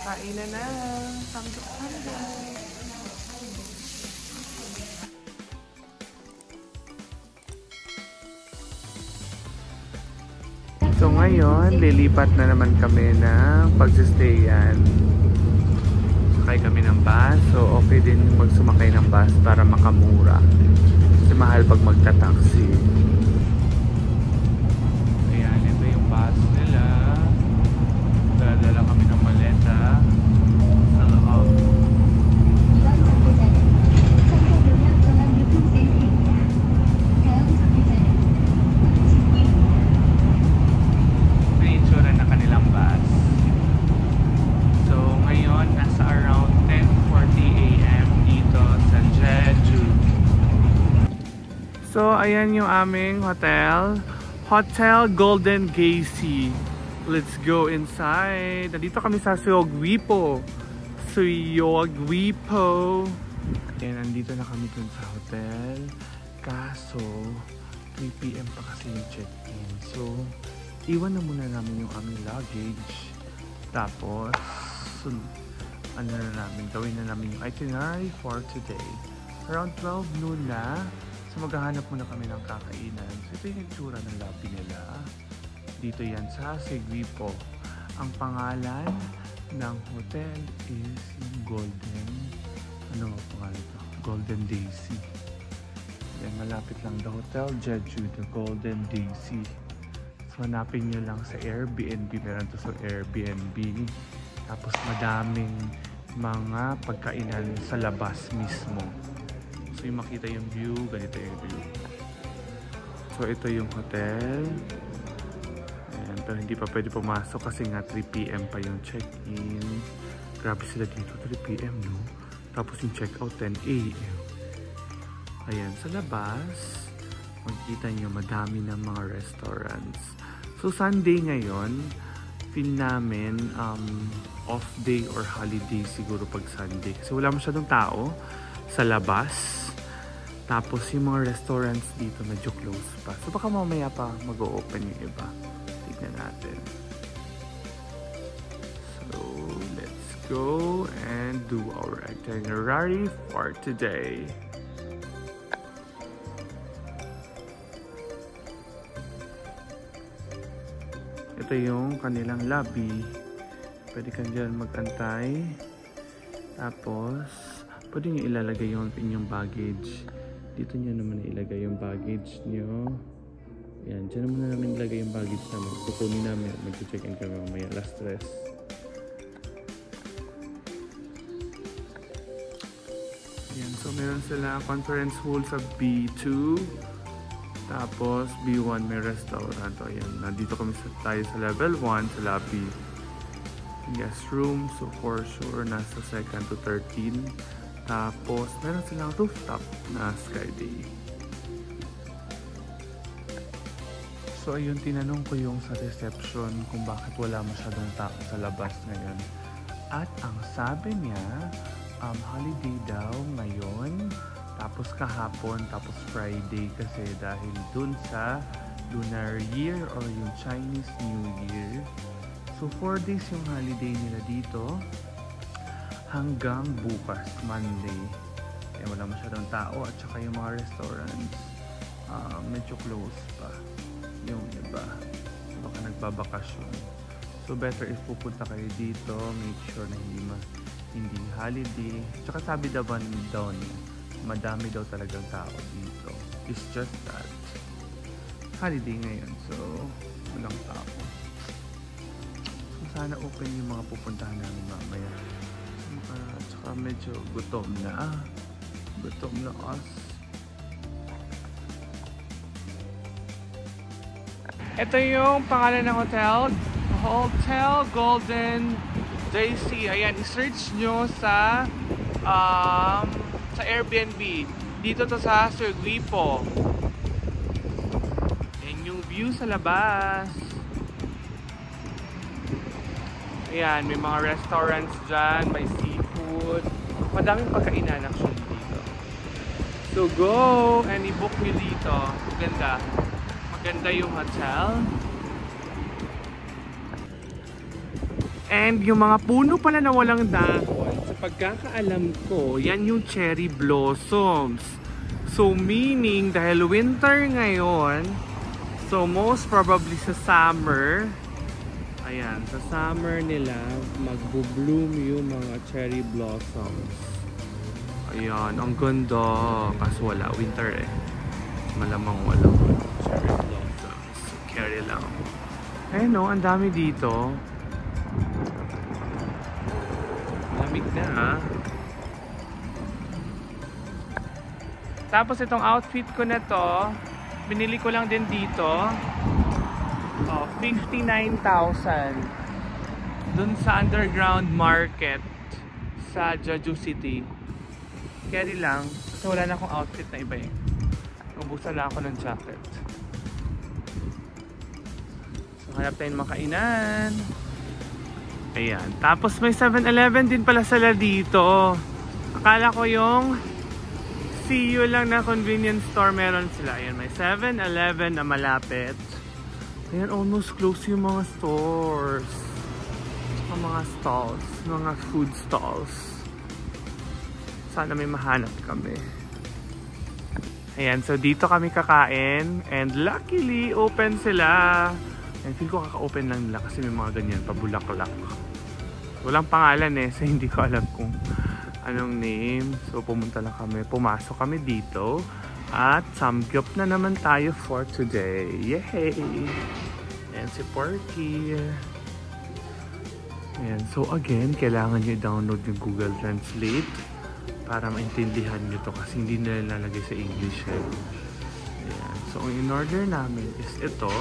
Kainan na. Samgyup. So ngayon, lilipat na naman kami ng pagsistayan. Sakay kami ng bus. So okay din magsumakay ng bus para makamura. Kasi mahal pag magta-taxi. Ayan, ito yung bus nila. Dala kami ng maleta sa loob. So, ayan yung aming hotel. Hotel Golden Gacy. Let's go inside. Nandito kami sa Suyogwipo. Ayan, nandito na kami dun sa hotel. Kaso, 3 PM pa kasi yung check-in. So, iwan na muna namin yung aming luggage. Tapos, gawin na namin yung itinerary for today. Around 12 noon na. So maghahanap muna kami ng kakainan. So ito yung itsura ng lobby nila. Dito yan sa Suyogwipo. Ang pangalan ng hotel is Golden. Ano ang pangalan ito? Golden Daisy. Yan, malapit lang the Hotel Jeju, the Golden Daisy. So hanapin nyo lang sa Airbnb. Meron to sa Airbnb. Tapos madaming mga pagkainan sa labas mismo. So yung makita yung view, ganito yung view. So ito yung hotel. Ayan, pero hindi pa pwede pumasok kasi nga 3 PM pa yung check-in. Grabe sila dito, 3 PM no? Tapos yung check-out 10 AM. Ayan, sa labas, makikita nyo madami ng mga restaurants. So Sunday ngayon, feel namin off day or holiday siguro pag Sunday. Kasi wala masyadong tao sa labas. Tapos yung mga restaurants dito medyo close pa. So baka mamaya pa mag-o-open yung iba. Tignan natin. So let's go and do our itinerary for today. Ito yung kanilang lobby. Pwede ka dyan mag-antay. Tapos pwede nyo ilalagay yung inyong baggage. Dito nyo naman ilagay yung baggage nyo. Yan, dyan naman namin ilagay yung baggage namin. Kukunin namin, mag-check-in kami mamaya, last rest. Yan, so meron sila conference hall sa B2. Tapos B1 may restaurant. O yan, nandito kami tayo sa level 1 sa lobby. Guest room, so for sure nasa 2nd to 13. Tapos, meron silang rooftop na Skyday. So, ayun, tinanong ko yung sa reception kung bakit wala masyadong tao sa labas ngayon. At ang sabi niya, holiday daw ngayon, tapos kahapon, tapos Friday kasi dahil dun sa Lunar Year or yung Chinese New Year. So, 4 days yung holiday nila dito. Hanggang bukas, Monday. Kaya wala masyadong tao at saka yung mga restaurants medyo close pa yung iba. Baka nagbabakasyon. So better if pupunta kayo dito, make sure na hindi holiday. Tsaka sabi daw niya, madami daw talagang tao dito. It's just that holiday ngayon, so walang tao. So sana open yung mga pupuntahan namin mamaya. Tsaka medyo gutom na. Gutom na us. Ito yung pangalan ng hotel. Hotel Golden Daisy. Ayan, i-search nyo sa Airbnb. Dito to sa Suyogwipo. Ayan yung view sa labas. Ayan, may mga restaurants dyan. May seafood. Madaming pagkainan actually dito. So go and i-book nyo dito. Maganda. Maganda yung hotel. And yung mga puno pala na walang dahon, sa pagkakaalam ko, yan yung cherry blossoms. So meaning, dahil winter ngayon, so most probably sa summer, ayan, sa summer nila, magbo-bloom yung mga cherry blossoms. Ayan, ang ganda. Kaso wala, winter eh. Malamang walang cherry blossoms. So, carry lang. Ayun no, ang dami dito. Lamig na ha. Tapos itong outfit ko na to, binili ko lang din dito. 59,000 dun sa underground market sa Jeju City. Carry lang kasi wala na akong outfit na iba eh. Ubusan lang ako ng jacket. So hanap tayong makainan. Ayan. Tapos may 7-Eleven din pala sila dito. Akala ko yung CU lang na convenience store meron sila. Ayan, may 7-Eleven na malapit. Ayan, almost close yung mga stores. Ang mga stalls. Mga food stalls. Sana may mahanap kami. Ayan, so dito kami kakain. And luckily, open sila. And feel ko kaka-open lang nila kasi may mga ganyan, pabulaklak. Walang pangalan eh, so hindi ko alam kung anong name. So pumunta lang kami, pumasok kami dito. At samgyup na naman tayo for today. Yay! Ayan si Porky. Ayan, so again, kailangan nyo i-download yung Google Translate para maintindihan nyo to kasi hindi nila lalagay sa English eh. Ayan, so ang in-order namin is ito.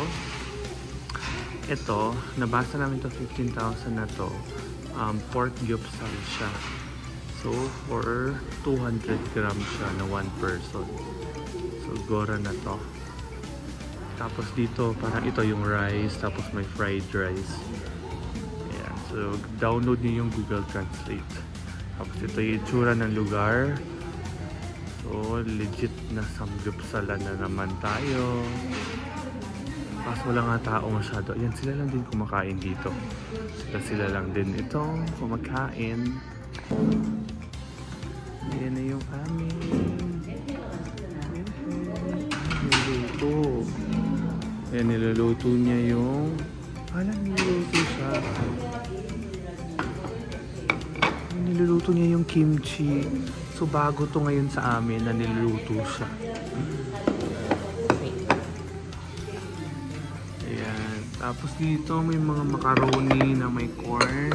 Ito, nabasa namin to 15,000 na to. Pork gyupsal siya. So, for 200 grams siya na 1 person. So, gora na to. Tapos dito, parang ito yung rice. Tapos may fried rice. Ayan. So, download niyo yung Google Translate. Tapos ito yung itsura ng lugar. So, legit na samgyupsalan na naman tayo. Tapos wala nga tao masyado. Ayan, sila lang din kumakain dito. Sila lang din ito kumakain. Ayan na yung amin. Niluluto. Ayan, niluluto niya yung... niluluto siya. Niluluto niya yung kimchi. So, bago to ngayon sa amin na niluluto siya. Ayan. Tapos dito may mga macaroni na may corn.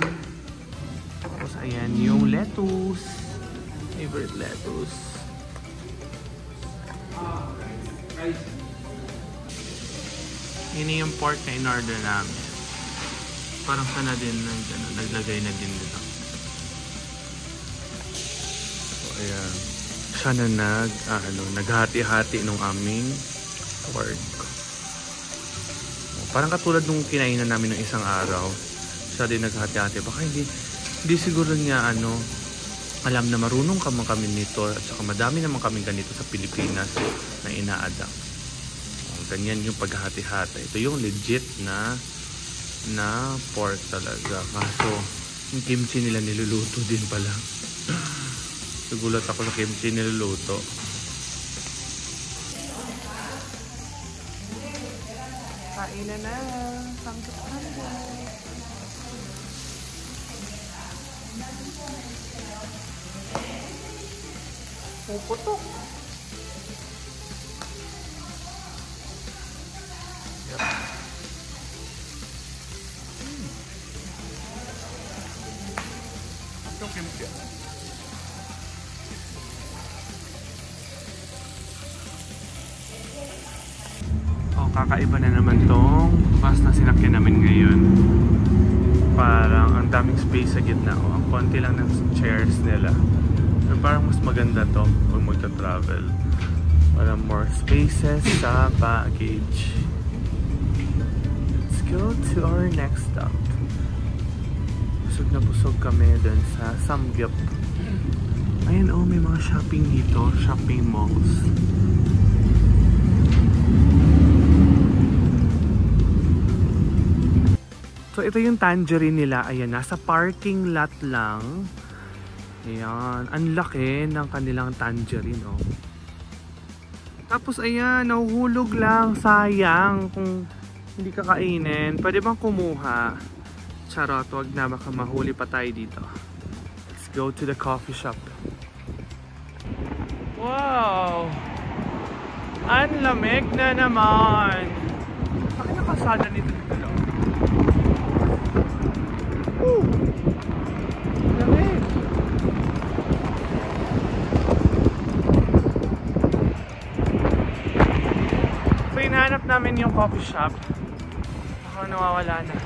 Tapos ayan yung lettuce. Favorite lettuce. Yun yung pork na in-order namin. Parang sana din naglagay na din dito. So ayan. Siya na naghati-hati nung aming pork. Parang katulad nung kinainan namin ng isang araw. Siya din naghati-hati. Baka hindi siguro niya alam na marunong kami nito at saka madami naman kami ganito sa Pilipinas na ina-adapt. Ganyan yung paghati-hati. Ito yung legit na pork talaga. Kaso yung kimchi nila niluluto din pala. Nagulat ako sa kimchi niluluto. Kain na. Samgyup. Puputok. Yep. Ito kimchi. Kakaiba na naman tong bus na sinakyan namin ngayon. Parang ang daming space sa gitna. Ang konti lang ng chairs nila. So, parang mas maganda to kung magta-travel. Parang more spaces sa baggage. Let's go to our next stop. Busog na busog kami dun sa Samgyup. Ayan may mga shopping dito. Shopping malls. So So ito yung tangerine nila. Ayan, nasa parking lot lang. Ayan, ang laki ng kanilang tangerine, oh. Tapos ayan, nahuhulog lang. Sayang kung hindi kakainin. Pwede bang kumuha? Charot, wag na, baka mahuli pa tayo dito. Let's go to the coffee shop. Wow! Ang lamig na naman. Bakit nakasada nito dito lang? Woo! Lamig! So hinahanap namin yung coffee shop. Ako nawawala na.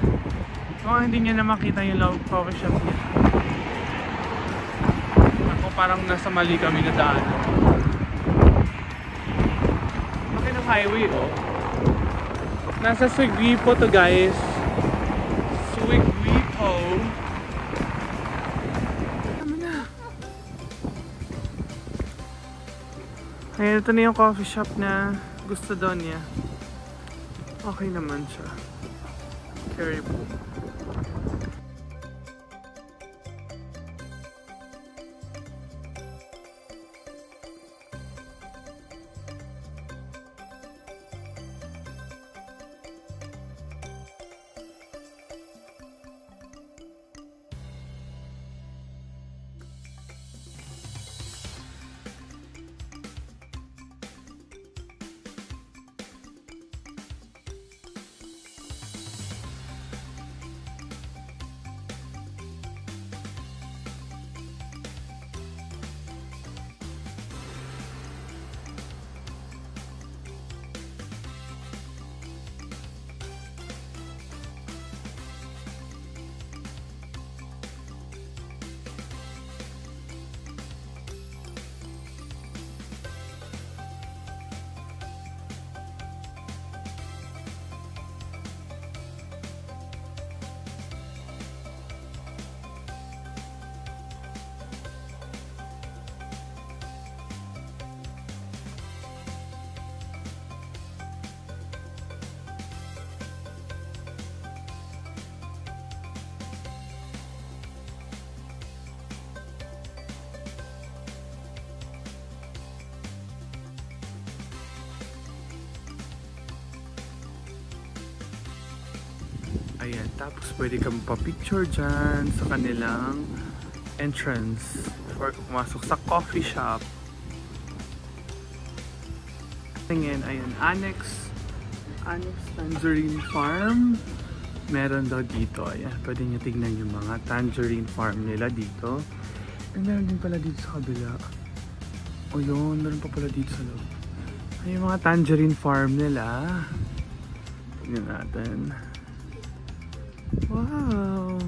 Kung hindi niya na makita yung love coffee shop niya. Ako parang nasa mali kami na daan. Laki ng highway, oh. Nasa Suiguipo to, guys. Suiguipo. Tama na. Ayan, ito na yung coffee shop na gusto daw niya. Okay naman siya. Carry po. Ayan, tapos pwede kang pa-picture dyan sa kanilang entrance before pumasok sa coffee shop. Tingin, ayan, Annex Tangerine Farm. Meron daw dito, ayan, pwede nyo tignan yung mga tangerine farm nila dito. And meron din pala dito sa kabila. O yun, meron pa pala dito sa loob. Ayan yung mga tangerine farm nila. Tignan natin. Wow!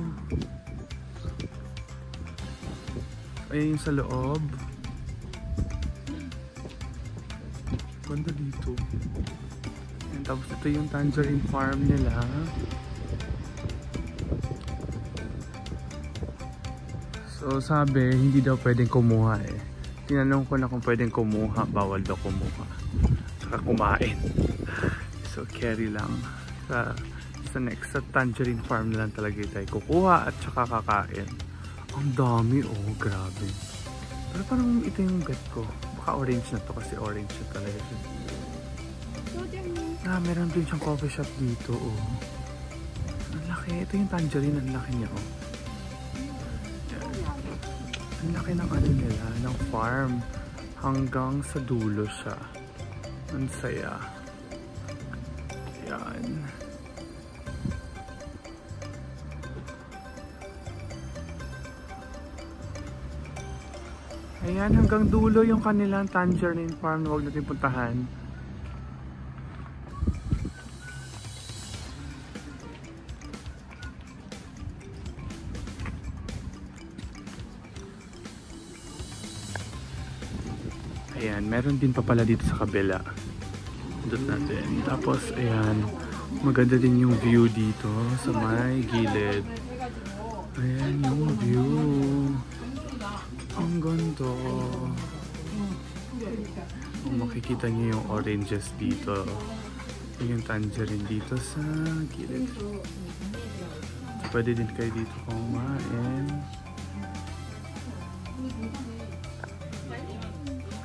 Ayan yung sa loob. Ganda dito. Ayan, tapos ito yung tangerine farm nila. So sabi, hindi daw pwedeng kumuha eh. Tinanong ko na kung pwedeng kumuha, bawal daw kumuha. Tsaka kumain. So carry lang. Sa next, sa tangerine farm na lang talaga tayo kukuha at saka kakain. Ang dami, oh, grabe. Pero parang ito yung bet ko. Baka orange na to kasi orange na talaga siya. Meron din siyang coffee shop dito, oh. Ang laki. Ito yung tangerine, ang laki niya, oh. Yan. Ang laki ng ano nila, ng farm. Hanggang sa dulo siya. Ang saya. Yan. Ayan, hanggang dulo yung kanilang tangerine farm. Huwag natin puntahan. Ayan, meron din pa pala dito sa kabila. Dot natin. Tapos, ayan, maganda din yung view dito sa may gilid. Ayan yung view. Ang ganda. Kung makikita niyo yung oranges dito, yung tangerine dito sa gilid. Pwede din kayo dito kumain.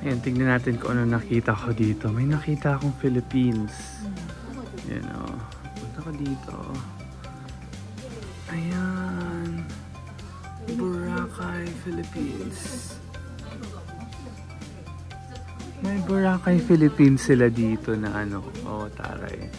Ayan, tingnan natin kung ano nakita ko dito. May nakita akong Philippines. Ayan o. Punta ko dito. Ayan. Boracay, Philippines. May Boracay, Philippines sila dito na ano. Oh, taray.